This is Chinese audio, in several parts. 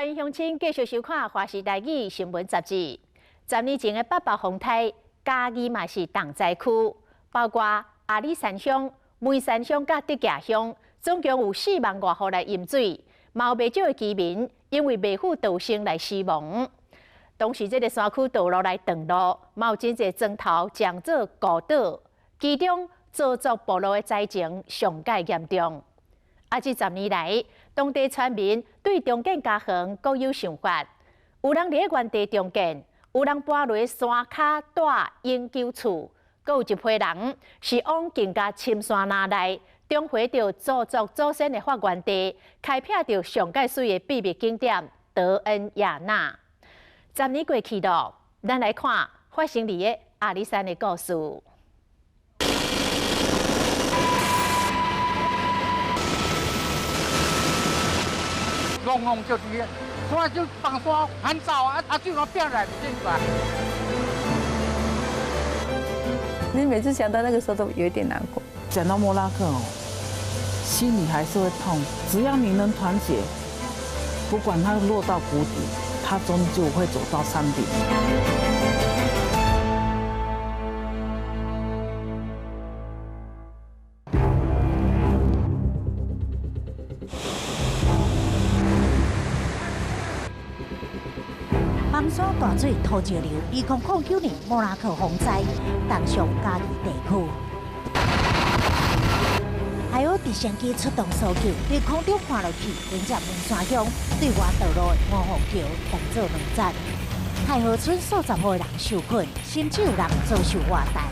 欢迎乡亲继续收看《华视台语新闻杂志》。10年前的8八风台，嘉义嘛是重灾区，包括阿里山乡、梅山乡甲德甲乡，总共有4万多户来饮水，嘛有不少的居民因为未赴道生来死亡。当时这个山区道路来断路，嘛有真侪砖头将做孤岛，其中造作部落的灾情上界严重。这10年来，当地村民对重建家园各有想法，有人伫原地重建，有人搬落山骹住永久厝，阁有一批人是往更加深山林内，重回到祖族祖先的发源地，开辟到上界水的秘密景点德恩亚纳。10年过去了，咱来看发生伫的阿里山的故事。龙凤就是，所以就放山很早就能变来变来。你每次想到那个时候都有一点难过。讲到莫拉克哦，心里还是会痛。只要你能团结，不管它落到谷底，它终究会走到山顶。芒山大水土石流，2009年莫拉克风灾，当上嘉义地区。还有直升机出动搜救，在空中滑落去，连接文山乡对外道路的五凤桥同做2站。太和村数十户人受困，甚至有人遭受外带。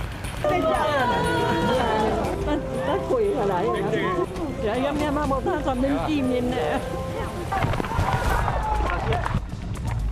他跪下来，有咩嘛冇他上面地面呢？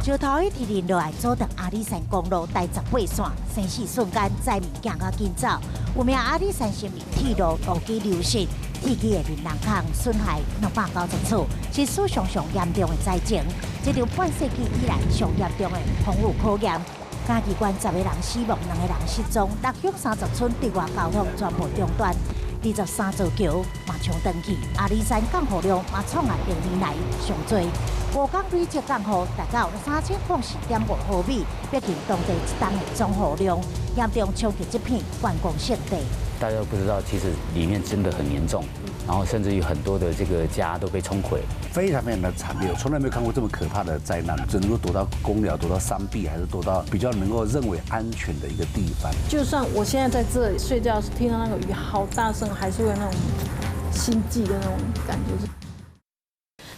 石头一天落来阻挡阿里山公路第18线，生死瞬间灾民行较紧走。有名阿里山新民铁路路基流失，铁基的人坑损害290处，是史上严重的灾情。这条半世纪以来上严重的空污考验。嘉义县10个人死亡，2个人失踪，6乡30村对外交通全部中断。23座桥嘛冲断去，阿里山降雨量嘛创下10年来上最。5港累积降雨达到3004.5毫米，逼近当地一冬的总雨量，严重冲击这片观光胜地。大家都不知道，其实里面真的很严重，然后甚至于很多的这个家都被冲毁，非常的惨烈，我从来没有看过这么可怕的灾难，只能够躲到公寮、躲到山壁，还是躲到比较能够认为安全的一个地方。就算我现在在这里睡觉，听到那个雨好大声，还是会有那种心悸的那种感觉。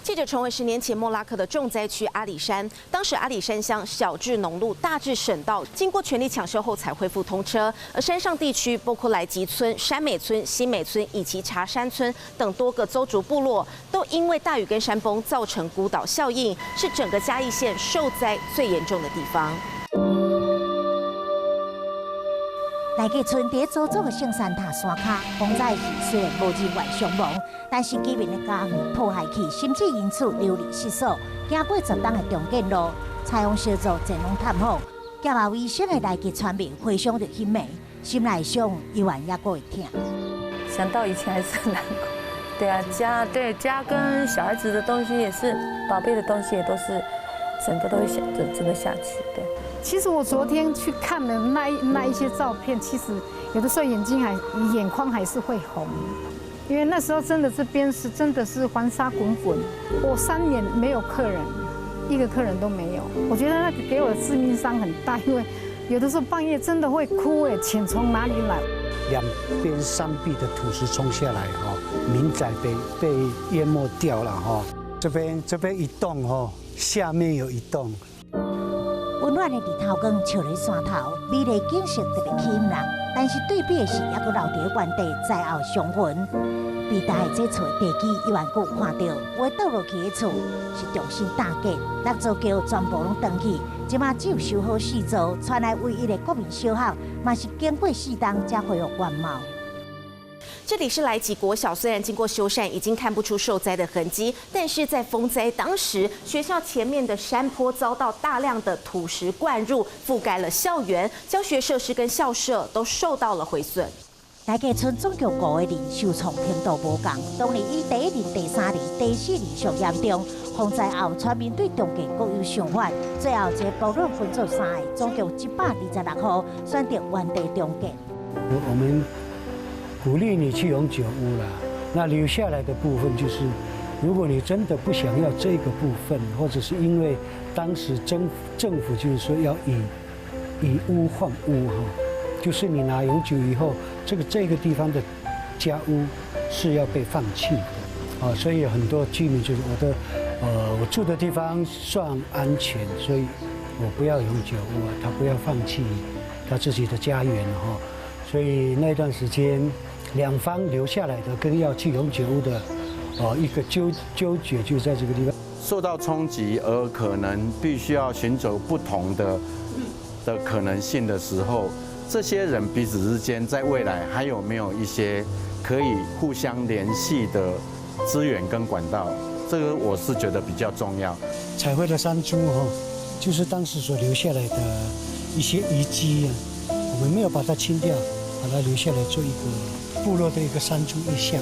记者重回10年前莫拉克的重灾区阿里山，当时阿里山乡小至农路，大至省道，经过全力抢修后才恢复通车。而山上地区包括来吉村、山美村、新美村以及茶山村等多个邹族部落，都因为大雨跟山崩造成孤岛效应，是整个嘉义县受灾最严重的地方。来吉村伫祖祖的圣山塔山骹，风灾时虽然无人员伤亡，但是居民的家园破坏去，甚至因此流离失所。经过10冬的重建路，采访小组前往探访，健嘛卫生的来吉村民回想着欣慰，心内想永远也过会疼。想到以前还是很难过。对啊，家跟小孩子的东西也是宝贝的东西，也都是整个都会整个下去。对。其实我昨天去看了那一些照片，其实有的时候眼眶还是会红，因为那时候真的这边是真的是黄沙滚滚，我3年没有客人，1个客人都没有。我觉得那个给我的致命伤很大，因为有的时候半夜真的会哭钱从哪里来？两边山壁的土石冲下来哈，民宅被淹没掉了哈。这边一栋哈，下面有一栋。温暖的日头光照在山头，美丽景色特别吸引人。但是对比的是，还阁留伫原地灾后伤痕。被大这厝的地基依然阁有看到，话倒落去的厝是重新搭建，6座桥全部拢断去，即马只有修好4座，传来唯一的国民小学，嘛是经过4冬才恢复原貌。这里是来吉国小，虽然经过修缮，已经看不出受灾的痕迹，但是在风灾当时，学校前面的山坡遭到大量的土石灌入，覆盖了校园，教学设施跟校舍都受到了毁损。大家村总共5个人受创程度无同，当年以第1年、第3年、第4年上严重。风灾后，村民对重建各有想法，最后这个部落分作3个，总共126户选择原地重建。我们鼓励你去永久屋啦，那留下来的部分就是，如果你真的不想要这个部分，或者是因为当时政府就是说要以屋换屋哈，就是你拿永久以后，这个地方的家屋是要被放弃的啊，所以很多居民就是我住的地方算安全，所以我不要永久屋啊，他不要放弃他自己的家园哈，所以那段时间两方留下来的跟要去永久屋的一个纠结就在这个地方。受到冲击而可能必须要寻找不同的可能性的时候，这些人彼此之间在未来还有没有一些可以互相联系的资源跟管道？这个我是觉得比较重要。彩绘的山猪就是当时所留下来的一些遗迹啊，我们没有把它清掉，把它留下来做一个部落的一个山猪意象。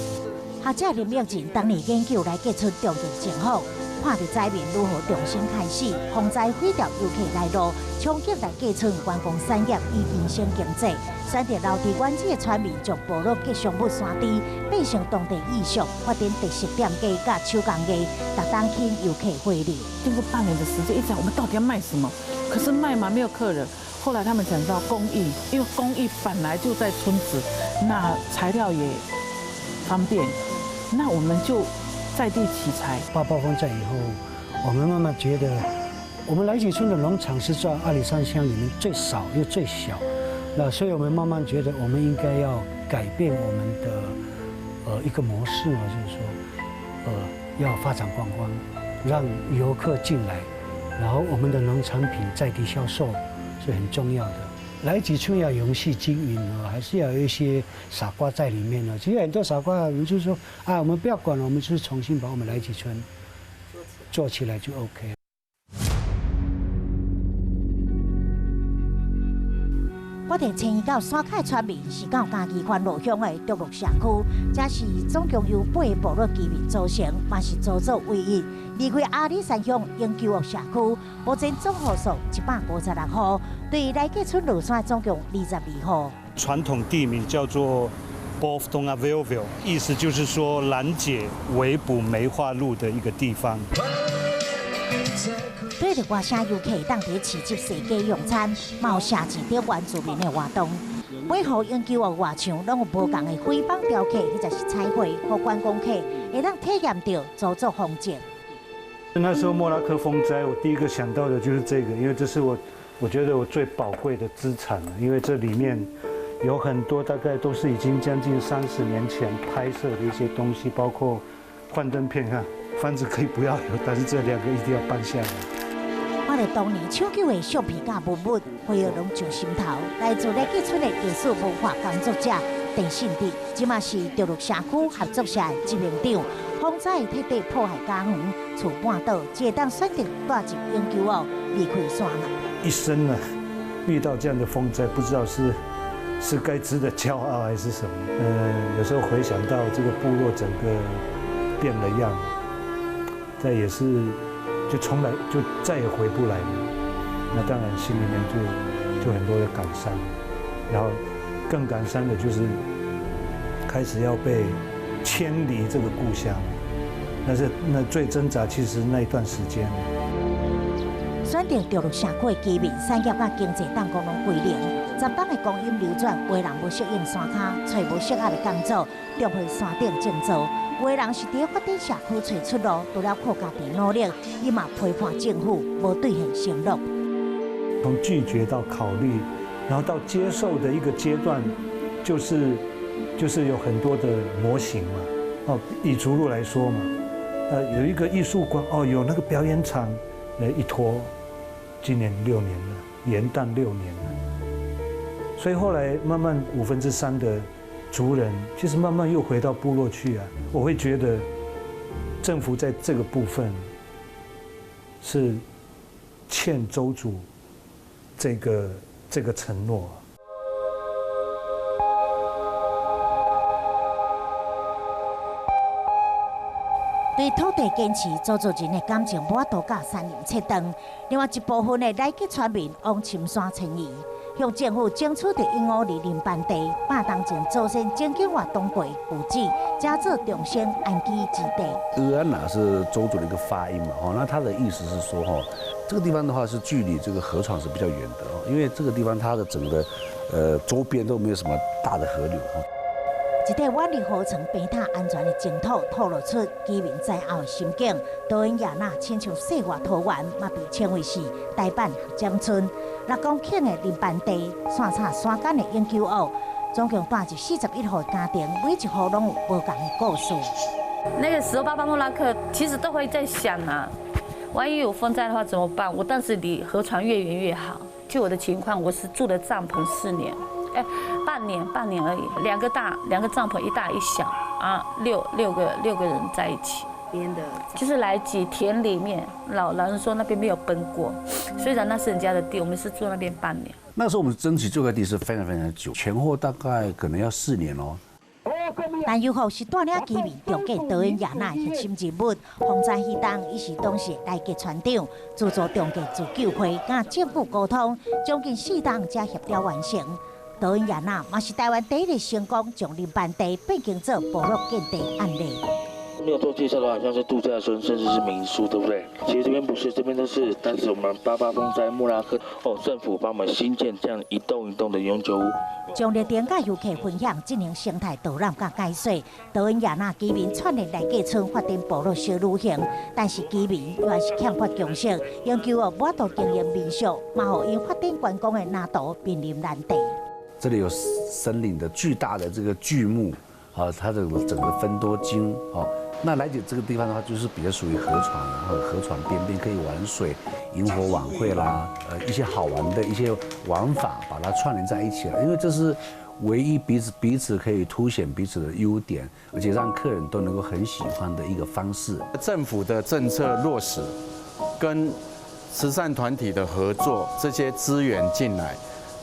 学者林玉进当年研究来吉村重建前后，看到灾民如何重新开始，风灾毁掉游客来路，重建来吉村观光产业以民生经济。选择留伫原址的村民，将部落吉祥物山猪变成当地艺术，发展特色店家甲手工艺，逐当吸游客回流。经过半年的时间，一直我们到底要卖什么？可是卖嘛没有客人。后来他们想到工艺，因为工艺本来就在村子，那材料也方便，那我们就在地取材。8暴风灾以后，我们慢慢觉得，我们来吉村的农场是在阿里山乡里面最少又最小。那所以我们慢慢觉得，我们应该要改变我们的一个模式啊，就是说，要发展观光，让游客进来，然后我们的农产品在地销售是很重要的。来吉村要永续经营啊，还是要有一些傻瓜在里面呢。其实很多傻瓜人就是说啊，我们不要管了，我们就是重新把我们来吉村做起来就 OK。我哋迁移到山凯村民是到嘉义县罗乡的独乐社区，这是总共由8个部落居民组成，嘛是祖祖为一。离开阿里山乡永久乐社区，目前总户数156户，对来吉村落山总共22户。传统地名叫做 Boftonaville， 意思就是说拦截围捕梅花鹿的一个地方。对着外省游客当地市集市街用餐，嘛有设置点原住民的活动。每户永久的外墙拢有不同的徽榜雕刻，或者是彩绘，和观光客会当体验到祖祖风景。那时候莫拉克风灾，我第一个想到的就是这个，因为这是我觉得我最宝贵的资产了，因为这里面有很多大概都是已经将近30年前拍摄的一些东西，包括幻灯片，看房子可以不要有，但是这2个一定要搬下来。我哋当年抢救的橡皮甲文物，回而拢上心头。来自来吉村的艺术文化工作者陈信德，即嘛是独乐社区合作社的执行长。风灾彻底破坏家园，厝半倒，只会当选择带入永久屋离开山脉。一生呢，遇到这样的风灾，不知道是该值得骄傲还是什么。有时候回想到这个部落整个变了样，再也是就从来就再也回不来了。那当然心里面就很多的感伤，然后更感伤的就是开始要被迁离这个故乡。那最挣扎其实那一段时间。选择独乐社区的居民，产业甲经济当共拢归零。十档的光阴流转，有的人要适应山脚，找无适合的工作，住去山顶种作。有的人是伫发展社区找出路，除了靠家己努力，伊嘛批判政府无兑现承诺。从拒绝到考虑，然后到接受的一个阶段，就是有很多的模型嘛。以竹路来说嘛，有一个艺术馆，有那个表演场，一拖，今年6年了，元旦6年了。所以后来慢慢3/5的族人，其实慢慢又回到部落去啊。我会觉得，政府在这个部分是欠州主这个承诺。对土地坚持，祖祖人的感情无法度甲山林切断。另外一部分的来吉村民往深山迁移，向政府争取着永和里林班地，8年前祖先曾经活动过古迹，加做重生安居之地。俄安娜是周族的一个发音嘛，那它的意思是说这个地方的话是距离这个河床是比较远的因为这个地方它的整个周边都没有什么大的河流一块远离河床、平坦安全的净土，透露出居民在后的心境。桃园亚那亲像世外桃源，嘛被称为是台版合江村。六公顷的林班地，山插山间的永久屋，总共带着41户家庭，每一户拢有不同的故事。那个时候，巴巴莫拉克其实都会在想万一有风灾的话怎么办？我当时离河船越远越好。就我的情况，我是住的帐篷4年。半年而已，两个帐篷，一大一小六个人在一起编的，就是来挤田里面。老人说那边没有奔过，虽然那是人家的地，我们是住那边半年。那时候我们争取这块地是非常非常久，前后大概可能要4年但由后是带领居民重建桃园亚那核心人物，洪灾迄当，伊是当时来吉船长，自助重建自救会，甲政府沟通，将近4档才协调完成。桃园亚那嘛是台湾第一个成功将林班地变更做部落建地案例。没有做介绍的话，好像是度假村，甚至是民宿，对不对？其实这边不是，这边都是当时我们88风灾莫拉克政府帮我们新建这样一栋一栋的永久屋。将热点甲游客分享进行生态导览甲解说。桃园亚那居民串联来吉村发展部落小旅行，但是居民仍然是欠缺共识，永久无法度经营民宿，嘛互因发展观光的难度面临难题。这里有森林的巨大的这个巨木，它的整个芬多精，那来解这个地方的话，就是比较属于河床，然后河床边边可以玩水、萤火晚会啦，一些好玩的一些玩法，把它串联在一起了。因为这是唯一彼此可以凸显彼此的优点，而且让客人都能够很喜欢的一个方式。政府的政策落实，跟慈善团体的合作，这些资源进来。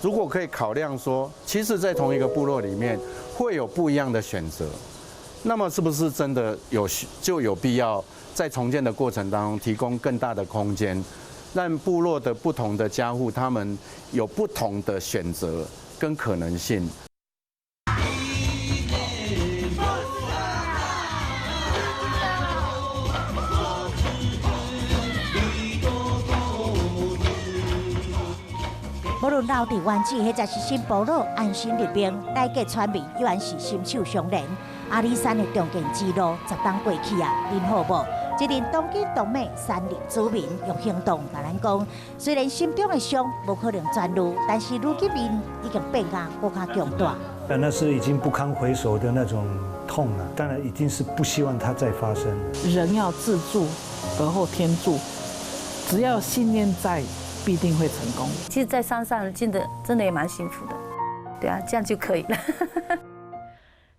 如果可以考量说，其实，在同一个部落里面会有不一样的选择，那么是不是真的就有必要在重建的过程当中提供更大的空间，让部落的不同的家户他们有不同的选择跟可能性？无论老地湾子，或者是新部落安心立命，来吉村民依然是心手相连。阿里山的重建之路10当过去恁好无？一年当今当美山林居民用行动甲咱讲，虽然心中的伤无可能全愈，但是如今面已经变甲更加强大。那是已经不堪回首的那种痛了，当然一定是不希望它再发生。人要自助，而后天助，只要信念在，必定会成功。其实，在山上真的也蛮幸福的，对啊，这样就可以了。